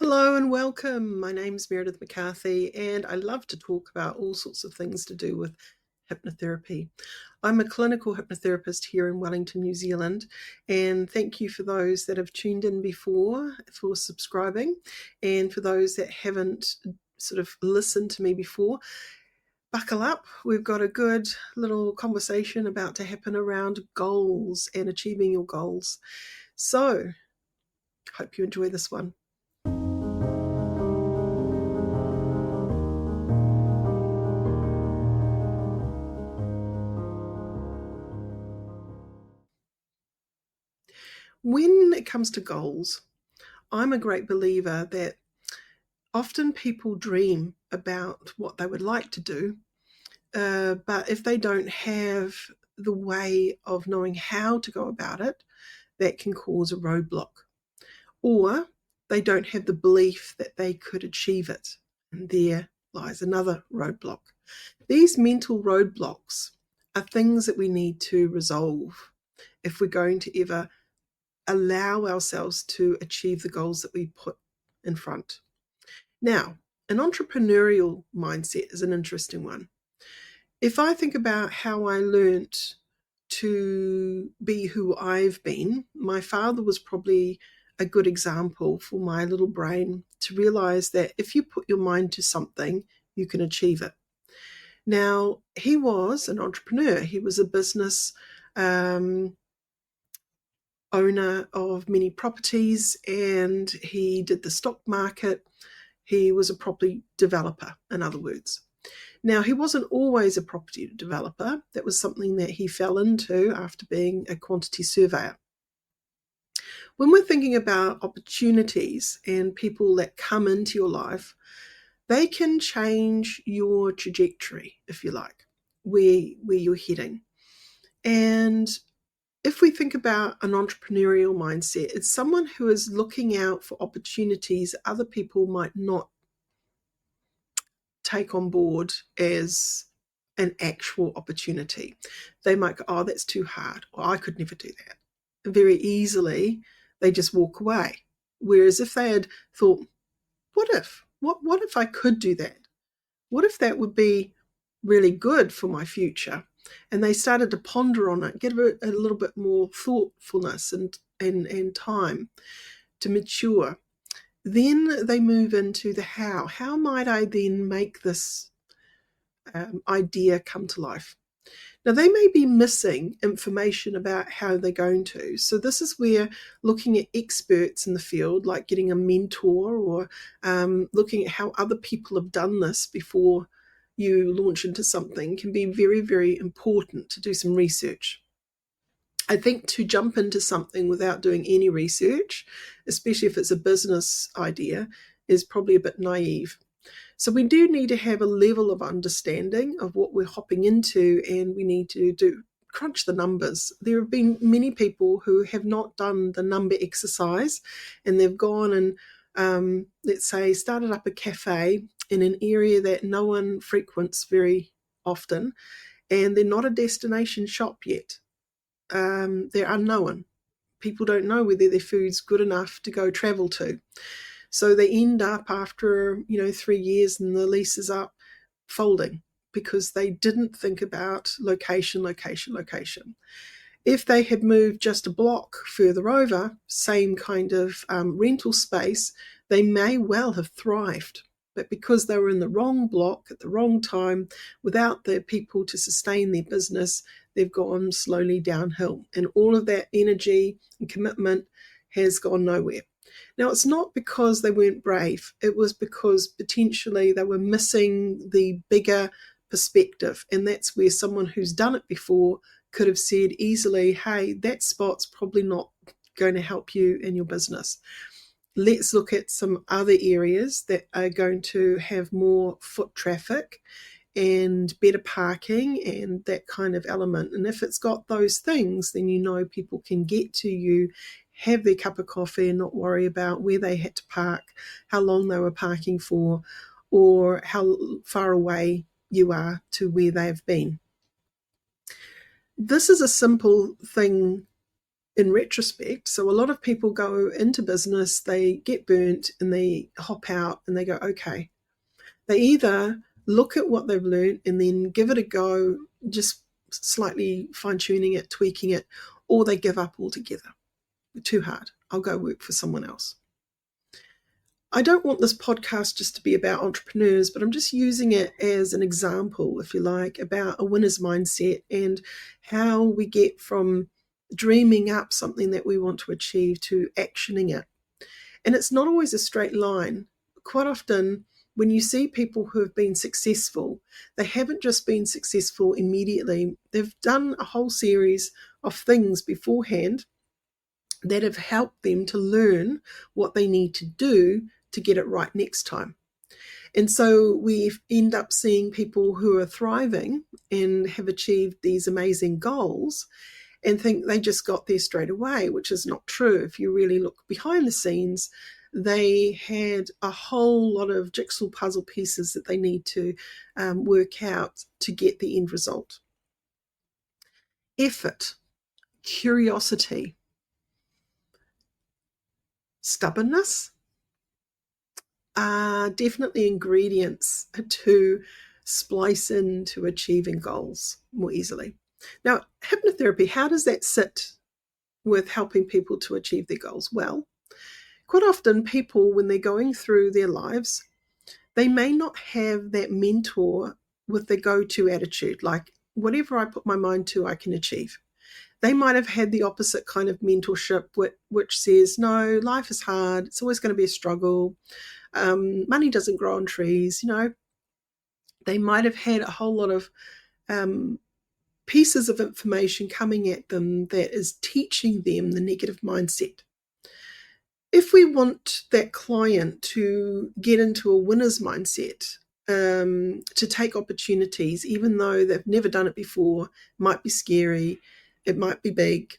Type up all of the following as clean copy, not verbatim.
Hello and welcome. My name's Meredith McCarthy, and I love to talk about all sorts of things to do with hypnotherapy. I'm a clinical hypnotherapist here in Wellington, New Zealand, and thank you for those that have tuned in before for subscribing, and for those that haven't sort of listened to me before. Buckle up. We've got a good little conversation about to happen around goals and achieving your goals. So, hope you enjoy this one. When it comes to goals, I'm a great believer that often people dream about what they would like to do, but if they don't have the way of knowing how to go about it, that can cause a roadblock. Or they don't have the belief that they could achieve it, and there lies another roadblock. These mental roadblocks are things that we need to resolve if we're going to ever allow ourselves to achieve the goals that we put in front. Now, an entrepreneurial mindset is an interesting one. If I think about how I learnt to be who I've been, my father was probably a good example for my little brain to realize that if you put your mind to something, you can achieve it. Now, he was an entrepreneur. He was a business owner of many properties, and he did the stock market. He was a property developer, in other words. Now, he wasn't always a property developer. That was something that he fell into after being a quantity surveyor. When we're thinking about opportunities and people that come into your life, they can change your trajectory, if you like, where you're heading. And if we think about an entrepreneurial mindset, it's someone who is looking out for opportunities other people might not take on board as an actual opportunity. They might go, oh, that's too hard, or I could never do that. And very easily, they just walk away. Whereas if they had thought, what if? What if I could do that? What if that would be really good for my future? And they started to ponder on it, give it a little bit more thoughtfulness and time to mature. Then they move into the how. How might I then make this idea come to life? Now, they may be missing information about how they're going to. So this is where looking at experts in the field, like getting a mentor or looking at how other people have done this before you launch into something, can be very, very important to do some research. I think to jump into something without doing any research, especially if it's a business idea, is probably a bit naive. So we do need to have a level of understanding of what we're hopping into, and we need to crunch the numbers. There have been many people who have not done the number exercise, and they've gone and let's say started up a cafe in an area that no one frequents very often, and they're not a destination shop yet. They're unknown. People don't know whether their food's good enough to go travel to. So they end up after 3 years and the lease is up, folding, because they didn't think about location. If they had moved just a block further over, same kind of rental space, they may well have thrived. But because they were in the wrong block at the wrong time, without the people to sustain their business, they've gone slowly downhill. And all of that energy and commitment has gone nowhere. Now, it's not because they weren't brave. It was because potentially they were missing the bigger perspective. And that's where someone who's done it before could have said easily, hey, that spot's probably not going to help you in your business. Let's look at some other areas that are going to have more foot traffic and better parking and that kind of element. And if it's got those things, then people can get to you, have their cup of coffee and not worry about where they had to park, how long they were parking for, or how far away you are to where they've been. This is a simple thing in retrospect. So a lot of people go into business, they get burnt and they hop out and they go, okay. They either look at what they've learned and then give it a go, just slightly fine-tuning it, tweaking it, or they give up altogether. Too hard. I'll go work for someone else. I don't want this podcast just to be about entrepreneurs, but I'm just using it as an example, if you like, about a winner's mindset and how we get from dreaming up something that we want to achieve to actioning it. And it's not always a straight line. Quite often, when you see people who have been successful, they haven't just been successful immediately. They've done a whole series of things beforehand that have helped them to learn what they need to do to get it right next time. And so we end up seeing people who are thriving and have achieved these amazing goals and think they just got there straight away, which is not true. If you really look behind the scenes, they had a whole lot of jigsaw puzzle pieces that they need to work out to get the end result. Effort, curiosity, stubbornness are definitely ingredients to splice into achieving goals more easily. Now, hypnotherapy, how does that sit with helping people to achieve their goals? Well, quite often people, when they're going through their lives, they may not have that mentor with the go-to attitude, like whatever I put my mind to, I can achieve. They might have had the opposite kind of mentorship, which says, no, life is hard. It's always going to be a struggle. Money doesn't grow on trees. They might have had a whole lot of pieces of information coming at them that is teaching them the negative mindset. If we want that client to get into a winner's mindset, to take opportunities, even though they've never done it before, it might be scary, it might be big.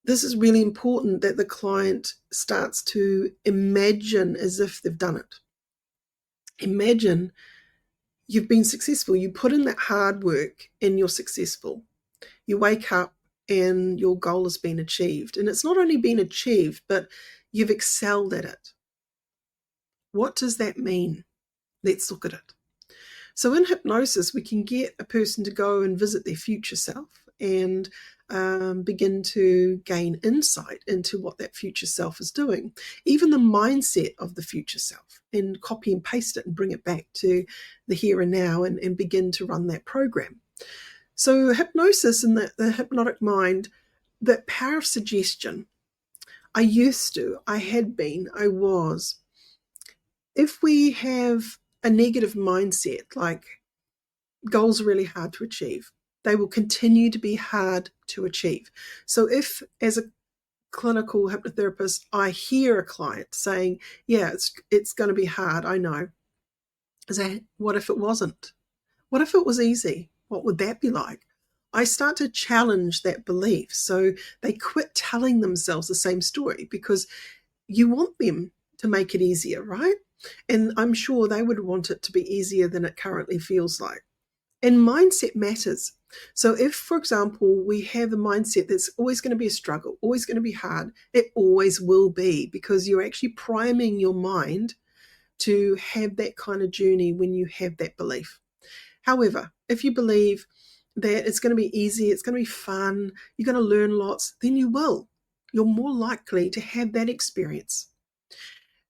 This is really important that the client starts to imagine as if they've done it. Imagine you've been successful. You put in that hard work and you're successful. You wake up and your goal has been achieved. And it's not only been achieved, but you've excelled at it. What does that mean? Let's look at it. So in hypnosis, we can get a person to go and visit their future self and begin to gain insight into what that future self is doing, even the mindset of the future self, and copy and paste it and bring it back to the here and now and begin to run that program. So hypnosis and the hypnotic mind, that power of suggestion, I was. If we have a negative mindset, like goals are really hard to achieve, they will continue to be hard to achieve. So if, as a clinical hypnotherapist, I hear a client saying, yeah, it's going to be hard, I know. I say, what if it wasn't? What if it was easy? What would that be like? I start to challenge that belief. So they quit telling themselves the same story, because you want them to make it easier, right? And I'm sure they would want it to be easier than it currently feels like. And mindset matters. So if, for example, we have a mindset that's always going to be a struggle, always going to be hard, it always will be, because you're actually priming your mind to have that kind of journey when you have that belief. However, if you believe that it's going to be easy, it's going to be fun, you're going to learn lots, then you will. You're more likely to have that experience.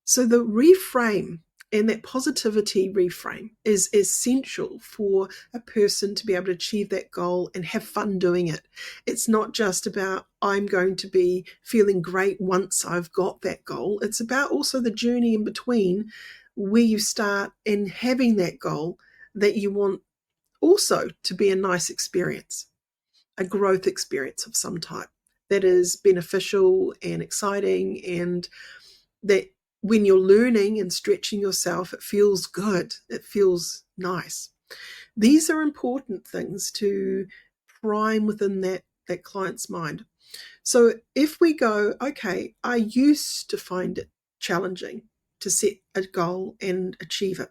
So the reframe, and that positivity reframe, is essential for a person to be able to achieve that goal and have fun doing it. It's not just about, I'm going to be feeling great once I've got that goal. It's about also the journey in between, where you start and having that goal that you want also to be a nice experience, a growth experience of some type that is beneficial and exciting, and that when you're learning and stretching yourself, it feels good, it feels nice. These are important things to prime within that client's mind. So if we go, okay, I used to find it challenging to set a goal and achieve it,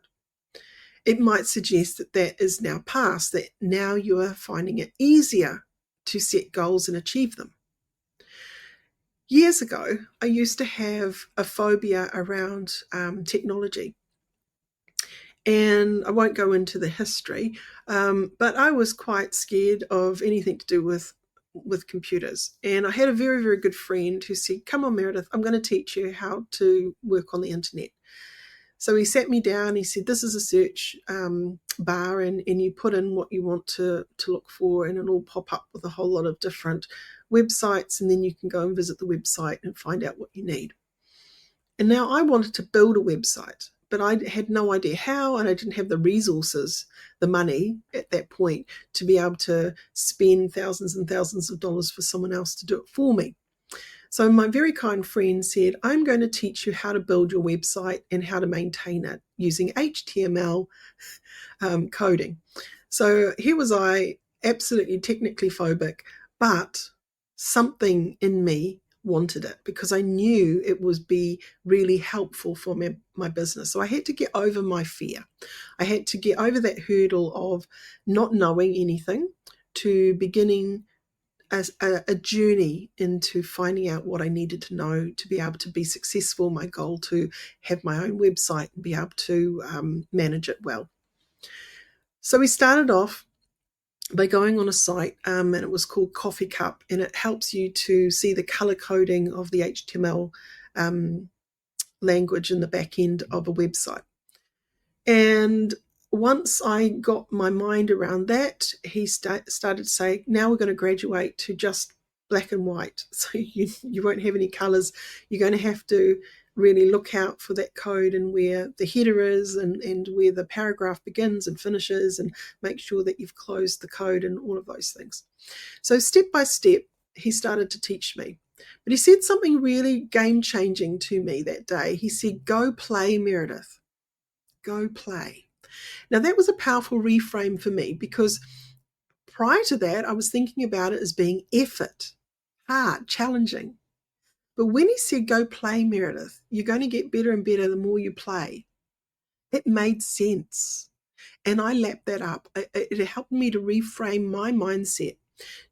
it might suggest that that is now past, that now you are finding it easier to set goals and achieve them. Years ago, I used to have a phobia around technology. And I won't go into the history, but I was quite scared of anything to do with computers. And I had a very, very good friend who said, "Come on, Meredith, I'm going to teach you how to work on the internet." So he sat me down. He said, "This is a search bar, and you put in what you want to look for, and it'll pop up with a whole lot of different websites, and then you can go and visit the website and find out what you need." And now I wanted to build a website, but I had no idea how, and I didn't have the resources, the money at that point to be able to spend thousands and thousands of dollars for someone else to do it for me. So my very kind friend said, "I'm going to teach you how to build your website and how to maintain it using HTML coding." So here was I, absolutely technically phobic, but something in me wanted it because I knew it would be really helpful for my business. So I had to get over my fear. I had to get over that hurdle of not knowing anything to beginning a journey into finding out what I needed to know to be able to be successful. My goal to have my own website and be able to manage it well. So we started off by going on a site, and it was called Coffee Cup, and it helps you to see the color coding of the HTML language in the back end of a website. And once I got my mind around that, he started to say, "Now we're going to graduate to just black and white. So you won't have any colors. You're going to have to really look out for that code and where the header is and where the paragraph begins and finishes, and make sure that you've closed the code and all of those things." So step by step, he started to teach me. But he said something really game-changing to me that day. He said, "Go play, Meredith. Go play." Now, that was a powerful reframe for me because prior to that, I was thinking about it as being effort, hard, challenging. But when he said, "Go play, Meredith, you're going to get better and better the more you play," it made sense. And I lapped that up. It helped me to reframe my mindset.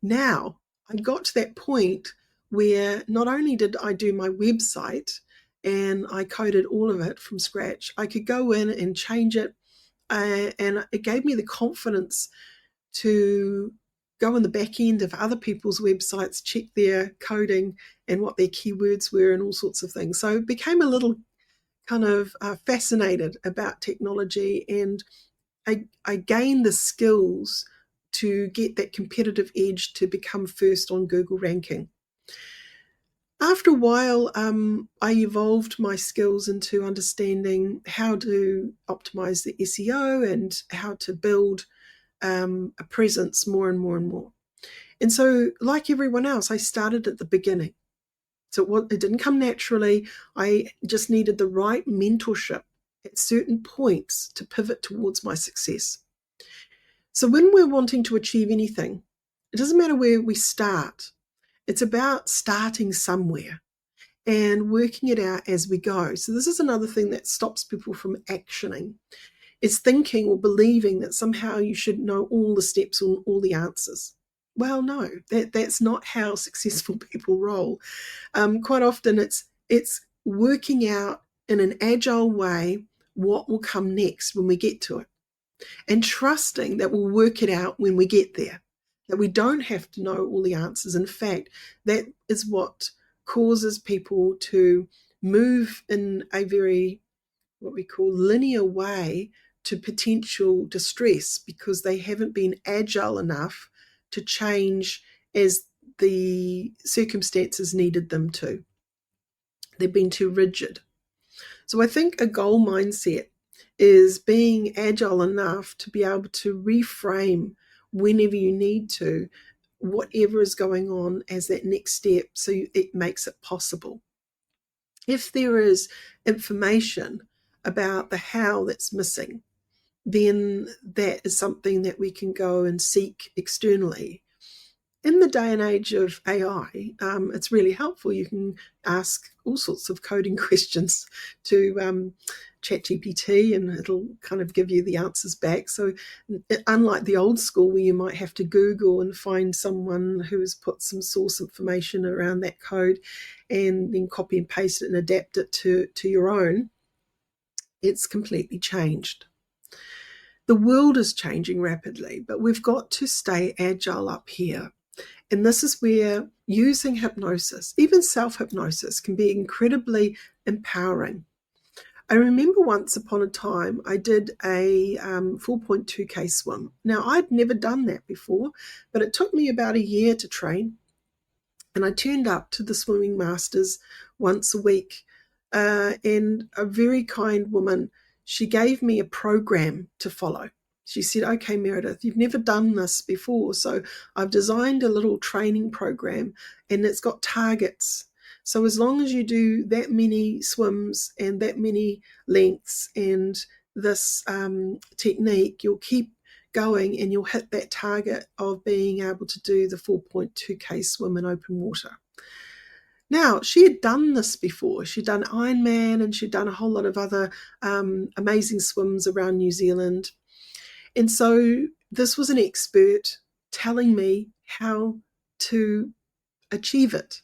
Now, I got to that point where not only did I do my website and I coded all of it from scratch, I could go in and change it. And it gave me the confidence to go in the back end of other people's websites, check their coding and what their keywords were and all sorts of things. So I became a little kind of fascinated about technology, and I gained the skills to get that competitive edge to become first on Google ranking. After a while, I evolved my skills into understanding how to optimize the SEO and how to build a presence more and more and more. And so, like everyone else, I started at the beginning. So it didn't come naturally. I just needed the right mentorship at certain points to pivot towards my success. So when we're wanting to achieve anything, it doesn't matter where we start. It's about starting somewhere and working it out as we go. So this is another thing that stops people from actioning. It's thinking or believing that somehow you should know all the steps or all the answers. Well, no, that's not how successful people roll. Quite often it's working out in an agile way what will come next when we get to it, and trusting that we'll work it out when we get there, that we don't have to know all the answers. In fact, that is what causes people to move in a very, what we call, linear way to potential distress, because they haven't been agile enough to change as the circumstances needed them to. They've been too rigid. So I think a goal mindset is being agile enough to be able to reframe whenever you need to, whatever is going on as that next step, so it makes it possible. If there is information about the how that's missing, then that is something that we can go and seek externally. in the day and age of AI, it's really helpful. You can ask all sorts of coding questions to ChatGPT, and it'll kind of give you the answers back. So unlike the old school where you might have to Google and find someone who has put some source information around that code and then copy and paste it and adapt it to your own, it's completely changed. The world is changing rapidly, but we've got to stay agile up here. And this is where using hypnosis, even self-hypnosis, can be incredibly empowering. I remember once upon a time I did a 4.2K swim. Now, I'd never done that before, but it took me about a year to train. And I turned up to the swimming masters once a week. And a very kind woman, she gave me a program to follow. She said, okay, Meredith, you've never done this before, so I've designed a little training program and it's got targets. So as long as you do that many swims and that many lengths and this technique, you'll keep going and you'll hit that target of being able to do the 4.2K swim in open water. Now, she had done this before. She'd done Ironman and she'd done a whole lot of other amazing swims around New Zealand. And so this was an expert telling me how to achieve it.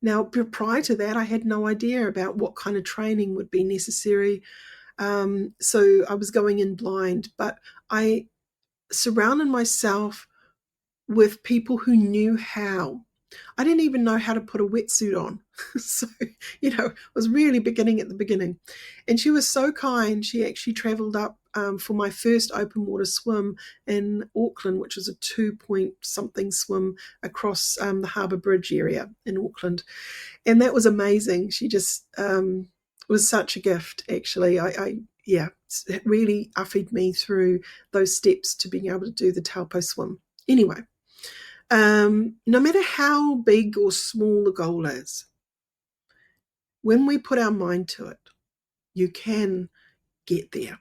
Now, prior to that, I had no idea about what kind of training would be necessary. So I was going in blind, but I surrounded myself with people who knew how. I didn't even know how to put a wetsuit on. So, I was really beginning at the beginning. And she was so kind. She actually travelled up for my first open water swim in Auckland, which was a 2-point-something swim across the Harbour Bridge area in Auckland. And that was amazing. She just was such a gift, actually. It really uffied me through those steps to being able to do the Taupo swim. Anyway, no matter how big or small the goal is, when we put our mind to it, you can get there,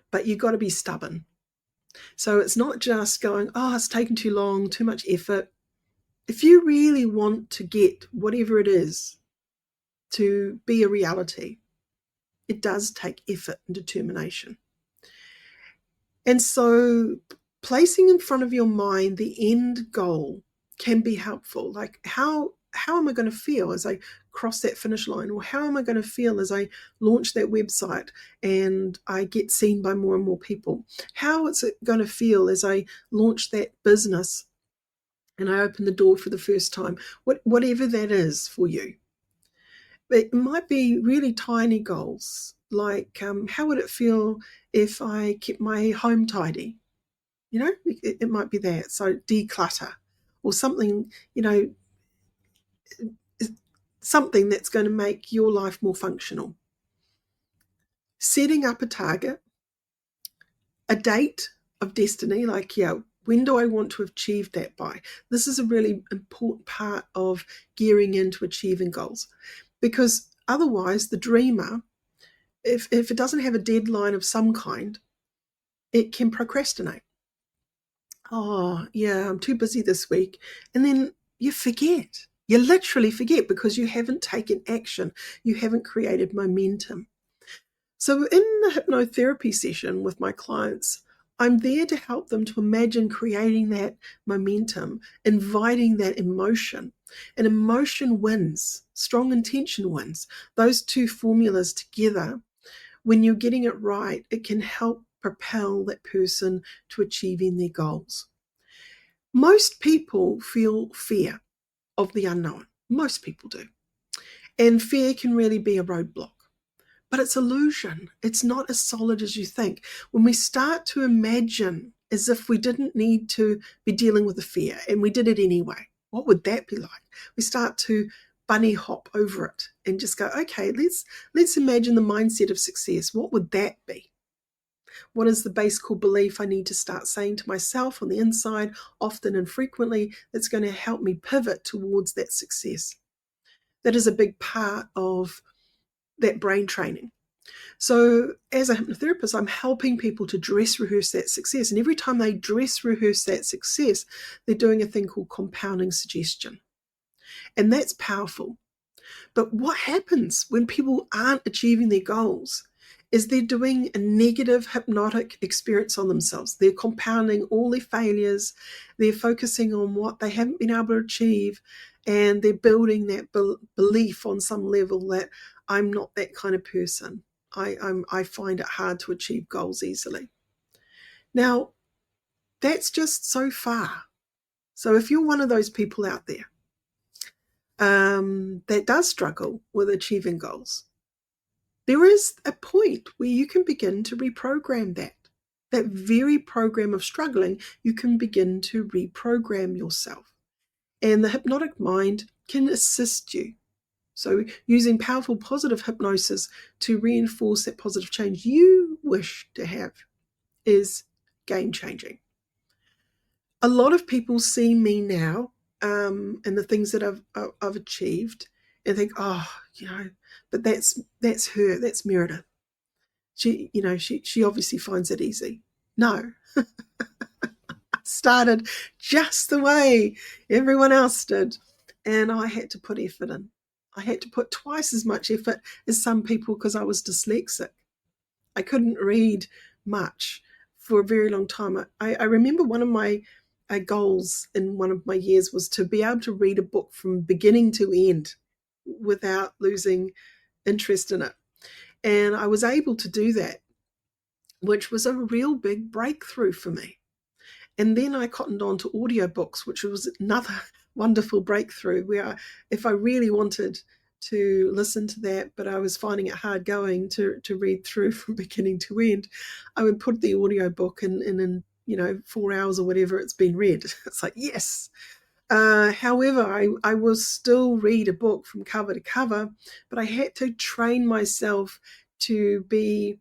but you've got to be stubborn. So it's not just going, it's taken too long, too much effort. If you really want to get whatever it is to be a reality, it does take effort and determination. And so placing in front of your mind the end goal can be helpful. Like how am I going to feel as I cross that finish line? Or how am I going to feel as I launch that website and I get seen by more and more people? How is it going to feel as I launch that business and I open the door for the first time? Whatever that is for you. It might be really tiny goals, like how would it feel if I kept my home tidy? It might be that. So declutter or something, something that's going to make your life more functional. Setting up a target, a date of destiny, like, when do I want to achieve that by? This is a really important part of gearing into achieving goals, because otherwise the dreamer, if it doesn't have a deadline of some kind, it can procrastinate. I'm too busy this week. And then you forget. You literally forget because you haven't taken action. You haven't created momentum. So in the hypnotherapy session with my clients, I'm there to help them to imagine creating that momentum, inviting that emotion. And emotion wins. Strong intention wins. Those two formulas together, when you're getting it right, it can help propel that person to achieving their goals. Most people feel fear of the unknown. Most people do. And fear can really be a roadblock. But it's illusion. It's not as solid as you think. When we start to imagine as if we didn't need to be dealing with the fear and we did it anyway, what would that be like? We start to bunny hop over it and just go, okay, let's imagine the mindset of success. What would that be? What is the base core belief I need to start saying to myself on the inside, often and frequently, that's going to help me pivot towards that success? That is a big part of that brain training. So as a hypnotherapist, I'm helping people to dress rehearse that success. And every time they dress rehearse that success, they're doing a thing called compounding suggestion. And that's powerful. But what happens when people aren't achieving their goals is they're doing a negative hypnotic experience on themselves. They're compounding all their failures. They're focusing on what they haven't been able to achieve. And they're building that belief on some level that I'm not that kind of person. I find it hard to achieve goals easily. Now, that's just so far. So if you're one of those people out there that does struggle with achieving goals, there is a point where you can begin to reprogram that. That very program of struggling, you can begin to reprogram yourself. And the hypnotic mind can assist you. So using powerful positive hypnosis to reinforce that positive change you wish to have is game-changing. A lot of people see me now and the things that I've achieved and think, oh, but that's her, that's Meredith. She obviously finds it easy. No, I started just the way everyone else did, and I had to put effort in. I had to put twice as much effort as some people because I was dyslexic. I couldn't read much for a very long time. I remember one of my goals in one of my years was to be able to read a book from beginning to end without losing interest in it. And I was able to do that, which was a real big breakthrough for me. And then I cottoned on to audiobooks, which was another wonderful breakthrough where if I really wanted to listen to that, but I was finding it hard going to read through from beginning to end, I would put the audiobook in 4 hours or whatever it's been read. It's like, yes. However, I will still read a book from cover to cover, but I had to train myself to be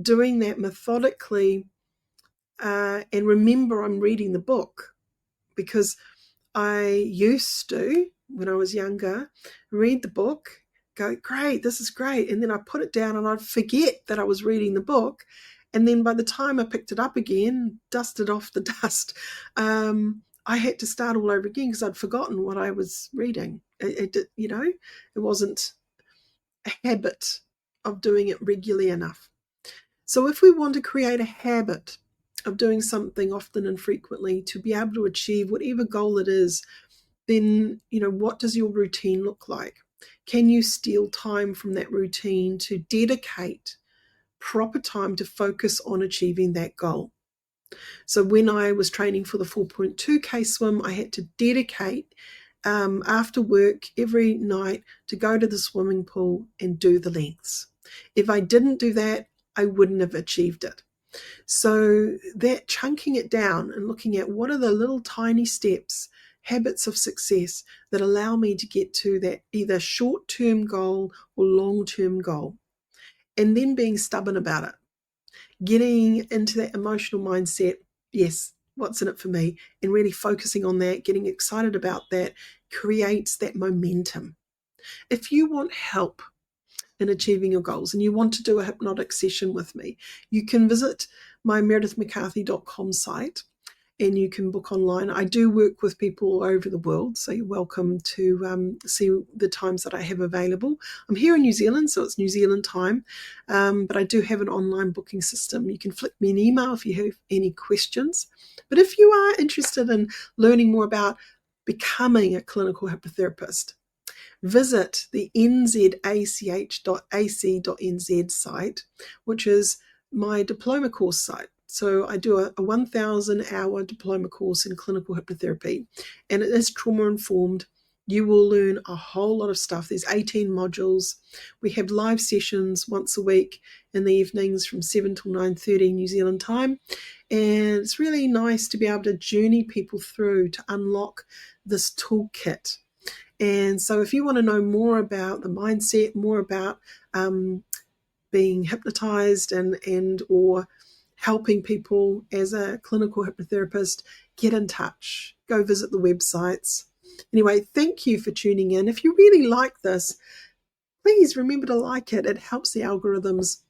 doing that methodically and remember I'm reading the book, because I used to, when I was younger, read the book, go, great, this is great, and then I put it down and I'd forget that I was reading the book, and then by the time I picked it up again, dusted off the dust, I had to start all over again because I'd forgotten what I was reading. It wasn't a habit of doing it regularly enough. So if we want to create a habit of doing something often and frequently to be able to achieve whatever goal it is, then, what does your routine look like? Can you steal time from that routine to dedicate proper time to focus on achieving that goal? So when I was training for the 4.2K swim, I had to dedicate after work every night to go to the swimming pool and do the lengths. If I didn't do that, I wouldn't have achieved it. So that chunking it down and looking at what are the little tiny steps, habits of success that allow me to get to that either short-term goal or long-term goal, and then being stubborn about it, getting into that emotional mindset, yes, what's in it for me, and really focusing on that, getting excited about that, creates that momentum. If you want help in achieving your goals and you want to do a hypnotic session with me, you can visit my meredithmccarthy.com site and you can book online. I do work with people all over the world, so you're welcome to see the times that I have available. I'm here in New Zealand, so it's New Zealand time, but I do have an online booking system. You can flick me an email if you have any questions. But if you are interested in learning more about becoming a clinical hypnotherapist, visit the nzach.ac.nz site, which is my diploma course site. So I do a 1,000-hour diploma course in clinical hypnotherapy, and it is trauma-informed. You will learn a whole lot of stuff. There's 18 modules. We have live sessions once a week in the evenings from 7 till 9:30 New Zealand time. And it's really nice to be able to journey people through to unlock this toolkit. And so if you want to know more about the mindset, more about being hypnotized and or helping people as a clinical hypnotherapist, get in touch. Go visit the websites. Anyway, thank you for tuning in. If you really like this, please remember to like it. It helps the algorithms.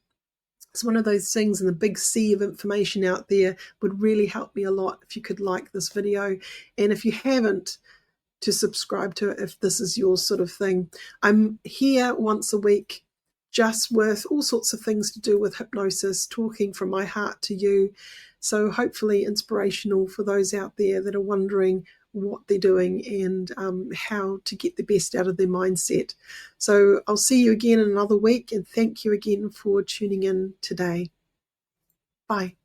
It's one of those things in the big sea of information out there. Would really help me a lot if you could like this video. And if you haven't, to subscribe to it if this is your sort of thing. I'm here once a week, just with all sorts of things to do with hypnosis, talking from my heart to you. So hopefully inspirational for those out there that are wondering what they're doing and how to get the best out of their mindset. So I'll see you again in another week, and thank you again for tuning in today. Bye.